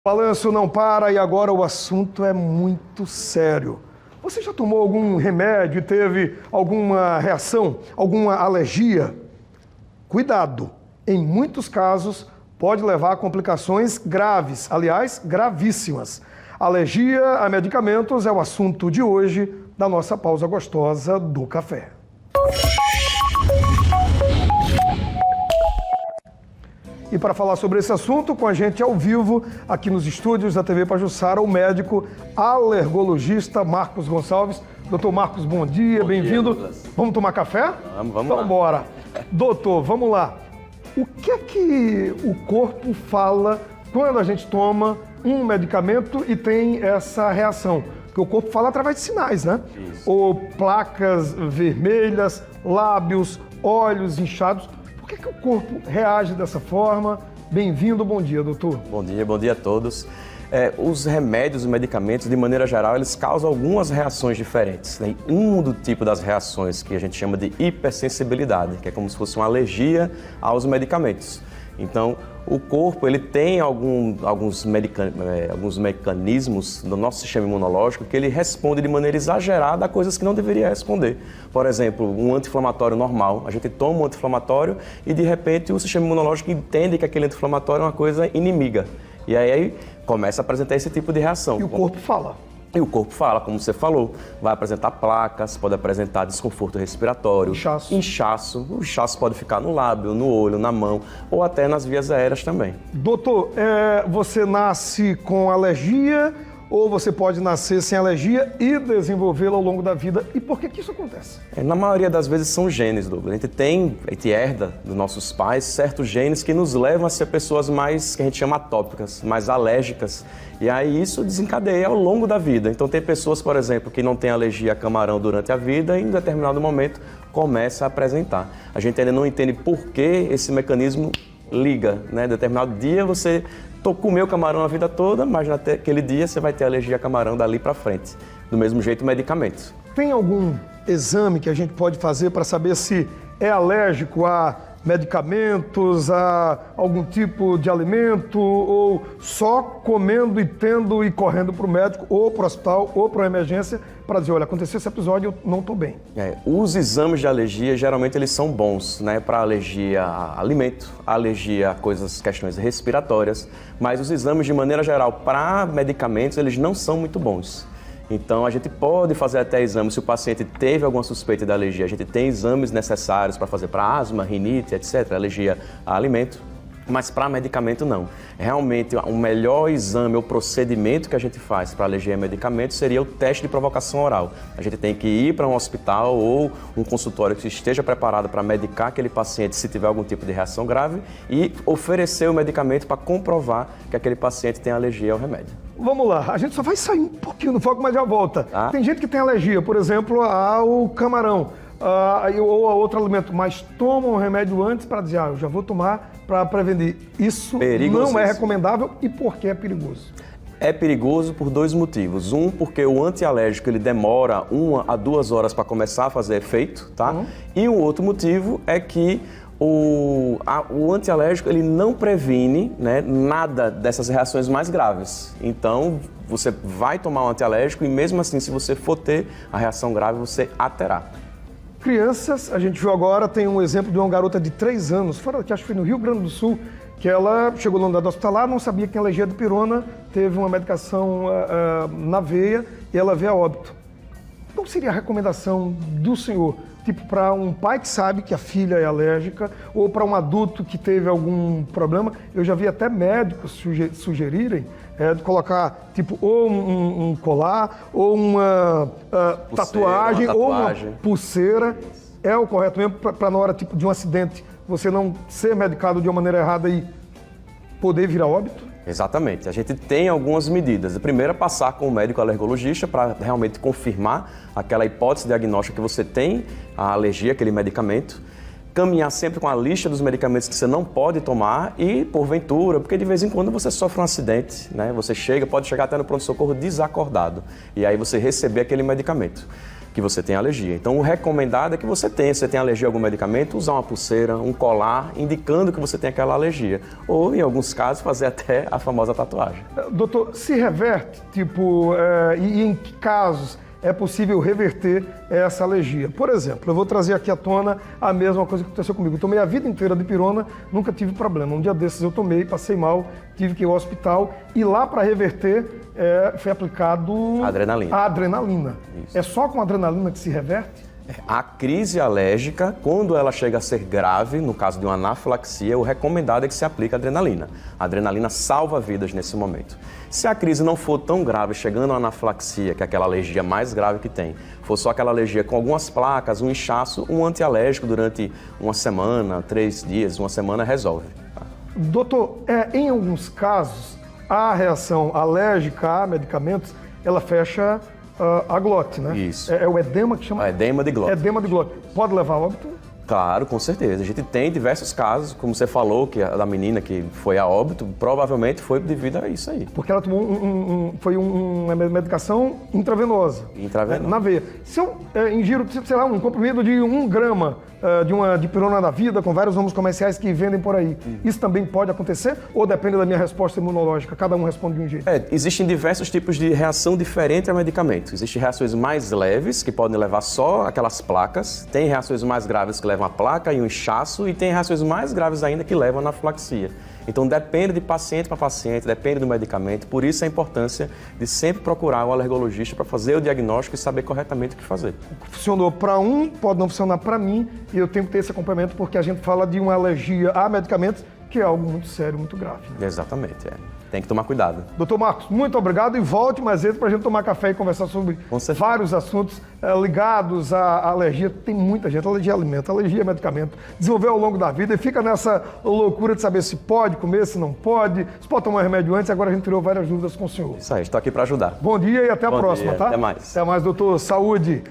O balanço não para e agora o assunto é muito sério. Você já tomou algum remédio e teve alguma reação, alguma alergia? Cuidado! Em muitos casos pode levar a complicações graves, aliás, gravíssimas. Alergia a medicamentos é o assunto de hoje da nossa pausa gostosa do café. E para falar sobre esse assunto, com a gente ao vivo, aqui nos estúdios da TV Pajuçara, o médico alergologista Marcos Gonçalves. Doutor Marcos, bom dia, bem-vindo. Vamos tomar café? Vamos então, lá. Bora. Doutor, vamos lá. O que é que o corpo fala quando a gente toma um medicamento e tem essa reação? Porque o corpo fala através de sinais, né? Isso. Ou placas vermelhas, lábios, olhos inchados. Por que o corpo reage dessa forma? Bem-vindo, bom dia, doutor. Bom dia a todos. Os remédios e medicamentos, de maneira geral, eles causam algumas reações diferentes, né? Um do tipo das reações que a gente chama de hipersensibilidade, que é como se fosse uma alergia aos medicamentos. Então, o corpo ele tem alguns mecanismos no nosso sistema imunológico que ele responde de maneira exagerada a coisas que não deveria responder. Por exemplo, um anti-inflamatório normal. A gente toma um anti-inflamatório e, de repente, o sistema imunológico entende que aquele anti-inflamatório é uma coisa inimiga. E aí começa a apresentar esse tipo de reação. E o corpo fala. E o corpo fala, como você falou, vai apresentar placas, pode apresentar desconforto respiratório, inchaço. O inchaço pode ficar no lábio, no olho, na mão ou até nas vias aéreas também. Doutor, você nasce com alergia ou você pode nascer sem alergia e desenvolvê-la ao longo da vida? E por que isso acontece? Na maioria das vezes são genes, Douglas. A gente herda dos nossos pais certos genes que nos levam a ser pessoas mais, que a gente chama atópicas, mais alérgicas. E aí isso desencadeia ao longo da vida. Então tem pessoas, por exemplo, que não têm alergia a camarão durante a vida e em determinado momento começa a apresentar. A gente ainda não entende por que esse mecanismo liga, né? Em determinado dia você comeu camarão a vida toda, mas naquele dia você vai ter alergia a camarão dali para frente. Do mesmo jeito, medicamentos. Tem algum exame que a gente pode fazer para saber se é alérgico a medicamentos, a algum tipo de alimento, ou só comendo e tendo e correndo para o médico, ou para o hospital, ou para a emergência, para dizer, olha, aconteceu esse episódio, eu não estou bem? Os exames de alergia, geralmente, eles são bons, né? Para alergia a alimento, alergia a questões respiratórias, mas os exames, de maneira geral, para medicamentos, eles não são muito bons. Então, a gente pode fazer até exames se o paciente teve alguma suspeita de alergia. A gente tem exames necessários para fazer para asma, rinite, etc., alergia a alimento, mas para medicamento não. Realmente, o melhor exame ou procedimento que a gente faz para alergia a medicamento seria o teste de provocação oral. A gente tem que ir para um hospital ou um consultório que esteja preparado para medicar aquele paciente se tiver algum tipo de reação grave e oferecer o medicamento para comprovar que aquele paciente tem alergia ao remédio. Vamos lá, a gente só vai sair um pouquinho do foco, mas já volta. Tem gente que tem alergia, por exemplo, ao camarão ou a outro alimento, mas toma um remédio antes para dizer, eu já vou tomar para prevenir. Isso não é recomendável e por que é perigoso? É perigoso por dois motivos. Um, porque o antialérgico ele demora 1 a 2 horas para começar a fazer efeito, tá? E o outro motivo é que o antialérgico ele não previne, né, nada dessas reações mais graves. Então, você vai tomar um antialérgico e mesmo assim, se você for ter a reação grave, você a terá. Crianças, a gente viu agora, tem um exemplo de uma garota de 3 anos, fora que acho que foi no Rio Grande do Sul, que ela chegou no andar hospitalar, não sabia que tinha alergia de pirona, teve uma medicação na veia e ela veio a óbito. Qual seria a recomendação do senhor? Tipo, para um pai que sabe que a filha é alérgica ou para um adulto que teve algum problema. Eu já vi até médicos sugerirem de colocar, tipo, ou um colar ou uma tatuagem ou uma pulseira. É o correto mesmo para na hora tipo, de um acidente você não ser medicado de uma maneira errada e poder vir a óbito? Exatamente. A gente tem algumas medidas. A primeira é passar com o médico alergologista para realmente confirmar aquela hipótese diagnóstica que você tem, a alergia, aquele medicamento. Caminhar sempre com a lista dos medicamentos que você não pode tomar e, porventura, porque de vez em quando você sofre um acidente, né? Você pode chegar até no pronto-socorro desacordado e aí você receber aquele medicamento. que você tem alergia. Então, o recomendado é que você tenha, se você tem alergia a algum medicamento, usar uma pulseira, um colar, indicando que você tem aquela alergia. Ou, em alguns casos, fazer até a famosa tatuagem. Doutor, se reverte, e em que casos é possível reverter essa alergia? Por exemplo, eu vou trazer aqui à tona a mesma coisa que aconteceu comigo. Eu tomei a vida inteira de pirona, nunca tive problema. Um dia desses eu tomei, passei mal, tive que ir ao hospital e lá para reverter foi aplicado Adrenalina. a adrenalina. Isso. É só com adrenalina que se reverte? A crise alérgica, quando ela chega a ser grave, no caso de uma anafilaxia, o recomendado é que se aplique adrenalina. A adrenalina salva vidas nesse momento. Se a crise não for tão grave, chegando a uma que é aquela alergia mais grave que tem, for só aquela alergia com algumas placas, um inchaço, um antialérgico durante uma semana, 3 dias, uma semana resolve. Tá? Doutor, em alguns casos, a reação alérgica a medicamentos, ela fecha a glote, né? Isso. É o edema que chama? É edema de glote. Edema de glote. Pode levar a óbito? Claro, com certeza. A gente tem diversos casos, como você falou, que a da menina que foi a óbito, provavelmente foi devido a isso aí. Porque ela tomou uma medicação intravenosa. Intravenosa. Na veia. Se eu ingiro, sei lá, um comprimido de 1 grama de pirona da vida, com vários nomes comerciais que vendem por aí, isso também pode acontecer? Ou depende da minha resposta imunológica? Cada um responde de um jeito. Existem diversos tipos de reação diferente a medicamentos. Existem reações mais leves, que podem levar só aquelas placas. Tem reações mais graves que levam a placa e um inchaço. E tem reações mais graves ainda que levam a anafilaxia. Então depende de paciente para paciente, depende do medicamento. Por isso a importância de sempre procurar o alergologista para fazer o diagnóstico e saber corretamente o que fazer. Funcionou para um, pode não funcionar para mim, e eu tenho que ter esse acompanhamento porque a gente fala de uma alergia a medicamentos, que é algo muito sério, muito grave. Né? Exatamente, Tem que tomar cuidado. Doutor Marcos, muito obrigado e volte mais vezes para a gente tomar café e conversar sobre vários assuntos ligados à alergia. Tem muita gente, alergia a alimento, alergia a medicamento, desenvolveu ao longo da vida e fica nessa loucura de saber se pode comer, se não pode, se pode tomar remédio antes. Agora a gente tirou várias dúvidas com o senhor. Isso aí, estou aqui para ajudar. Bom dia e até a próxima, dia, tá? até mais. Até mais, doutor. Saúde.